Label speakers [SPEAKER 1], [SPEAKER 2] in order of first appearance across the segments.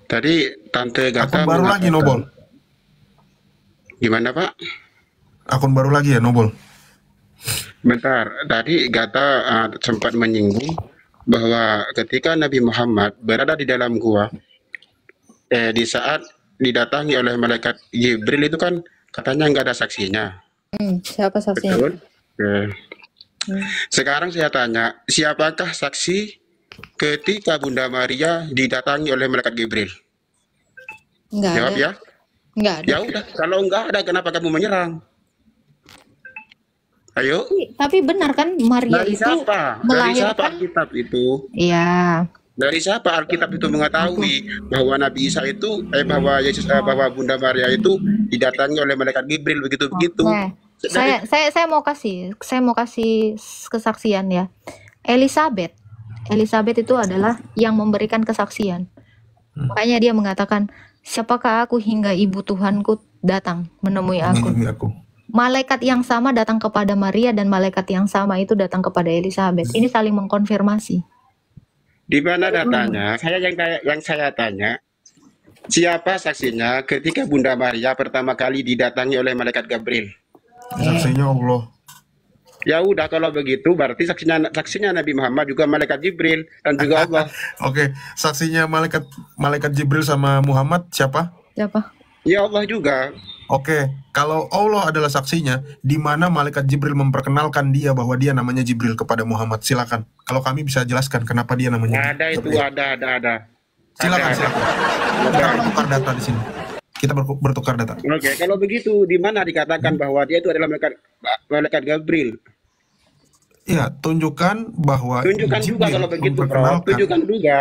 [SPEAKER 1] Tadi Tante Gata
[SPEAKER 2] Akun baru lagi, Nobol.
[SPEAKER 1] mengatakan, gimana Pak?
[SPEAKER 2] Akun baru lagi ya, Nobol.
[SPEAKER 1] Bentar, tadi Gata sempat menyinggung bahwa ketika Nabi Muhammad berada di dalam gua, di saat didatangi oleh malaikat Jibril itu kan katanya nggak ada saksinya,
[SPEAKER 3] Siapa saksinya?
[SPEAKER 1] betul? Eh,
[SPEAKER 3] Hmm.
[SPEAKER 1] Sekarang saya tanya, siapakah saksi ketika Bunda Maria didatangi oleh malaikat Jibril?
[SPEAKER 3] Nggak
[SPEAKER 1] Jawab
[SPEAKER 3] ada.
[SPEAKER 1] ya.
[SPEAKER 3] Nggak ada.
[SPEAKER 1] Ya udah, kalau nggak ada, kenapa kamu menyerang? Ayo,
[SPEAKER 3] Tapi benar kan Maria
[SPEAKER 1] dari
[SPEAKER 3] itu
[SPEAKER 1] siapa? Dari siapa
[SPEAKER 3] melahirkan.
[SPEAKER 1] Alkitab itu?
[SPEAKER 3] Iya.
[SPEAKER 1] Dari siapa Alkitab itu mengetahui bahwa Nabi Isa itu, bahwa Yesus, bahwa Bunda Maria itu didatangi oleh malaikat Jibril begitu-begitu?
[SPEAKER 3] Oke.
[SPEAKER 1] Dari
[SPEAKER 3] Saya mau kasih kesaksian ya. Elizabeth itu adalah yang memberikan kesaksian. Makanya dia mengatakan, siapakah aku hingga ibu Tuhanku datang menemui aku.
[SPEAKER 2] Mengunjungi aku.
[SPEAKER 3] Malaikat yang sama datang kepada Maria dan malaikat yang sama itu datang kepada Elizabeth. Ini saling mengkonfirmasi.
[SPEAKER 1] di mana datanya? Yang saya tanya, siapa saksinya ketika Bunda Maria pertama kali didatangi oleh malaikat Gabriel?
[SPEAKER 2] Saksinya Allah.
[SPEAKER 1] Ya udah, kalau begitu berarti saksinya Nabi Muhammad juga malaikat Jibril dan juga Allah.
[SPEAKER 2] Oke, saksinya malaikat Jibril sama Muhammad siapa?
[SPEAKER 3] Siapa?
[SPEAKER 1] Ya Allah juga.
[SPEAKER 2] Oke, kalau Allah adalah saksinya, di mana malaikat Jibril memperkenalkan dia bahwa dia namanya Jibril kepada Muhammad. Silakan. Kalau kami bisa jelaskan kenapa dia namanya
[SPEAKER 1] Ada itu,
[SPEAKER 2] Jibril.
[SPEAKER 1] ada.
[SPEAKER 2] Silakan,
[SPEAKER 1] Ada.
[SPEAKER 2] silakan. Kita bertukar data di sini. Kita bertukar data.
[SPEAKER 1] Oke, kalau begitu di mana dikatakan bahwa dia itu adalah malaikat Gabriel?
[SPEAKER 2] Iya, tunjukkan bahwa
[SPEAKER 1] Tunjukkan juga
[SPEAKER 2] Jibril
[SPEAKER 1] kalau begitu, Bro.
[SPEAKER 2] memperkenalkan.
[SPEAKER 1] Tunjukkan juga.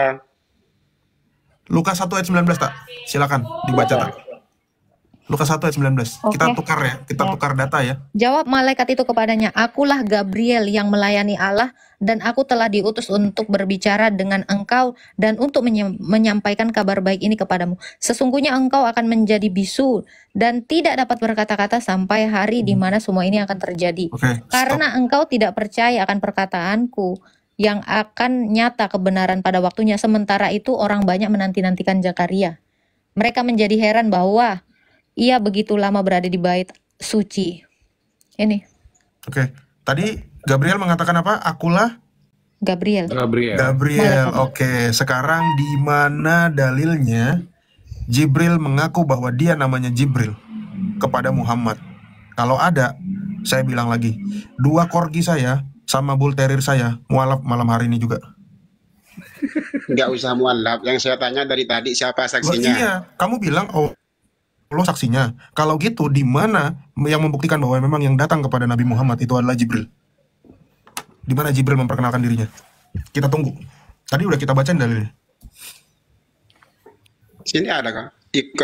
[SPEAKER 2] Lukas 1 ayat 19, tak? Silakan dibaca, tak? Lukas 1 ayat 19. Kita
[SPEAKER 3] Oke.
[SPEAKER 2] tukar ya, kita tukar data ya.
[SPEAKER 3] Jawab malaikat itu kepadanya, akulah Gabriel yang melayani Allah dan aku telah diutus untuk berbicara dengan engkau dan untuk menyampaikan kabar baik ini kepadamu. Sesungguhnya engkau akan menjadi bisu dan tidak dapat berkata-kata sampai hari di mana semua ini akan terjadi.
[SPEAKER 2] Oke, stop.
[SPEAKER 3] Karena engkau tidak percaya akan perkataanku yang akan nyata kebenaran pada waktunya. Sementara itu orang banyak menanti-nantikan Zakaria. Mereka menjadi heran bahwa ia begitu lama berada di bait suci. Ini
[SPEAKER 2] Oke, tadi Gabriel mengatakan apa? Akulah
[SPEAKER 3] Gabriel.
[SPEAKER 2] Gabriel. Oke, sekarang di mana dalilnya Jibril mengaku bahwa dia namanya Jibril kepada Muhammad? Kalau ada, saya bilang lagi, 2 corgi saya sama bull terrier saya mualaf malam hari ini juga.
[SPEAKER 1] Nggak usah mualaf. Yang saya tanya dari tadi, siapa
[SPEAKER 2] Loh,
[SPEAKER 1] saksinya?
[SPEAKER 2] iya, kamu bilang Allah saksinya. Kalau gitu, di mana yang membuktikan bahwa memang yang datang kepada Nabi Muhammad itu adalah Jibril? Di mana Jibril memperkenalkan dirinya? Kita tunggu. Tadi udah kita bacain dalilnya.
[SPEAKER 1] Sini ada kak.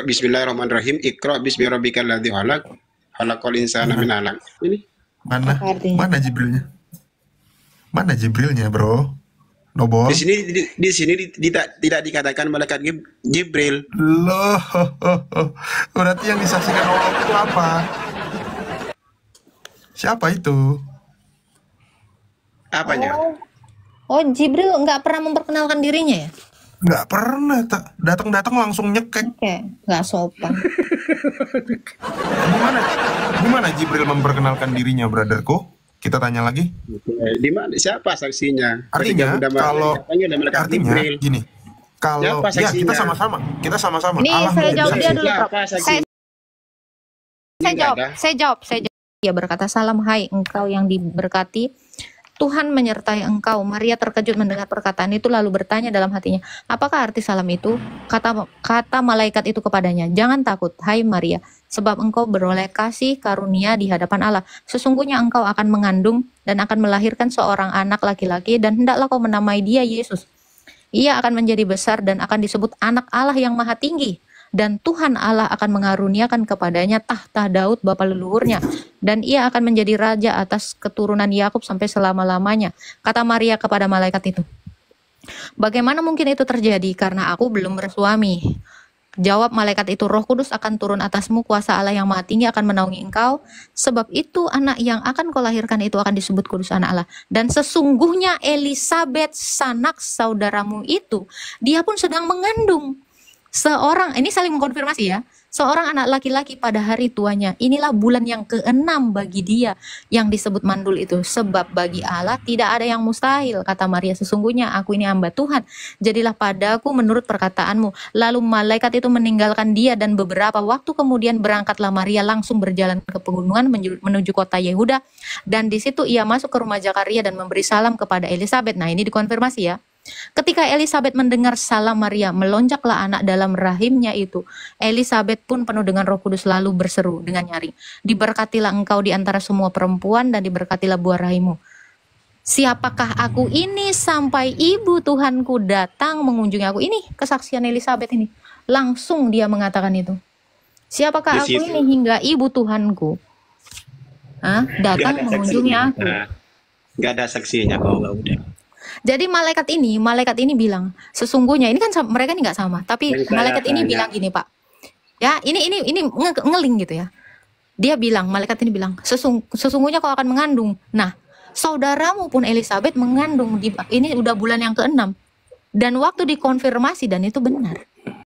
[SPEAKER 1] Bismillahirrahmanirrahim. Iqra bismi rabbikal ladzi khalaq. Khalaqal insana min 'alaq. Ini
[SPEAKER 2] Mana?
[SPEAKER 3] Apa artinya?
[SPEAKER 2] Mana Jibrilnya? Mana Jibrilnya, bro? Nobol.
[SPEAKER 1] di sini tidak dikatakan malaikat Jibril.
[SPEAKER 2] Loh, berarti yang disaksikan Allah itu apa? Siapa itu?
[SPEAKER 1] Apanya?
[SPEAKER 3] Oh, Jibril nggak pernah memperkenalkan dirinya ya?
[SPEAKER 2] Nggak pernah, tak datang-datang langsung nyekek.
[SPEAKER 3] Oke, nggak sopan.
[SPEAKER 2] Gimana Jibril memperkenalkan dirinya, brotherku? Kita tanya lagi.
[SPEAKER 1] Di mana? Siapa saksinya?
[SPEAKER 2] Artinya
[SPEAKER 1] Ketika Bunda Maria
[SPEAKER 2] kalau
[SPEAKER 1] didatangi oleh malaikat
[SPEAKER 2] artinya
[SPEAKER 1] Jibril.
[SPEAKER 2] gini, kalau
[SPEAKER 1] Siapa
[SPEAKER 2] ya
[SPEAKER 1] saksinya?
[SPEAKER 2] kita sama-sama.
[SPEAKER 3] Ini
[SPEAKER 2] Allah
[SPEAKER 3] saya
[SPEAKER 2] menjadi
[SPEAKER 3] jawab
[SPEAKER 2] saksi.
[SPEAKER 3] dia dulu, Prof.
[SPEAKER 1] Siapa saksinya?
[SPEAKER 3] Saya jawab. Dia berkata, salam hai engkau yang diberkati, Tuhan menyertai engkau. Maria terkejut mendengar perkataan itu lalu bertanya dalam hatinya, apakah arti salam itu? Kata malaikat itu kepadanya, jangan takut, hai Maria, sebab engkau beroleh kasih karunia di hadapan Allah. Sesungguhnya engkau akan mengandung dan akan melahirkan seorang anak laki-laki dan hendaklah kau menamai dia Yesus. Ia akan menjadi besar dan akan disebut anak Allah yang maha tinggi. Dan Tuhan Allah akan mengaruniakan kepadanya tahta Daud bapa leluhurnya, dan ia akan menjadi raja atas keturunan Yakub sampai selama-lamanya. Kata Maria kepada malaikat itu, bagaimana mungkin itu terjadi karena aku belum bersuami? Jawab malaikat itu, Roh Kudus akan turun atasmu, kuasa Allah yang maha tinggi akan menaungi engkau, sebab itu anak yang akan kau lahirkan itu akan disebut kudus anak Allah. Dan sesungguhnya Elizabeth sanak saudaramu itu, dia pun sedang mengandung Seorang, ini saling mengkonfirmasi ya, seorang anak laki-laki pada hari tuanya, inilah bulan yang ke-6 bagi dia yang disebut mandul itu. Sebab bagi Allah tidak ada yang mustahil, kata Maria, sesungguhnya aku ini hamba Tuhan, jadilah padaku menurut perkataanmu. Lalu malaikat itu meninggalkan dia dan beberapa waktu kemudian berangkatlah Maria langsung berjalan ke pegunungan menuju kota Yehuda, dan di situ ia masuk ke rumah Zakaria dan memberi salam kepada Elisabet. Nah, ini dikonfirmasi ya. Ketika Elisabet mendengar salam Maria, melonjaklah anak dalam rahimnya itu. Elisabet pun penuh dengan Roh Kudus lalu berseru dengan nyaring, diberkatilah engkau di antara semua perempuan dan diberkatilah buah rahimmu. Siapakah aku ini sampai ibu Tuhanku datang mengunjungi aku? Ini kesaksian Elisabet ini. Langsung dia mengatakan itu. Siapakah aku ini hingga ibu Tuhanku datang mengunjungi aku?
[SPEAKER 1] Nggak ada saksinya kalau nggak udah.
[SPEAKER 3] Jadi malaikat ini bilang, sesungguhnya ini kan mereka ini nggak sama, tapi malaikat ini bilang gini Pak, ya ini ngeling gitu ya. Dia bilang, malaikat ini bilang, sesungguhnya kau akan mengandung. Nah, saudaramu pun Elisabet mengandung ini udah bulan yang ke-6, dan waktu dikonfirmasi dan itu benar.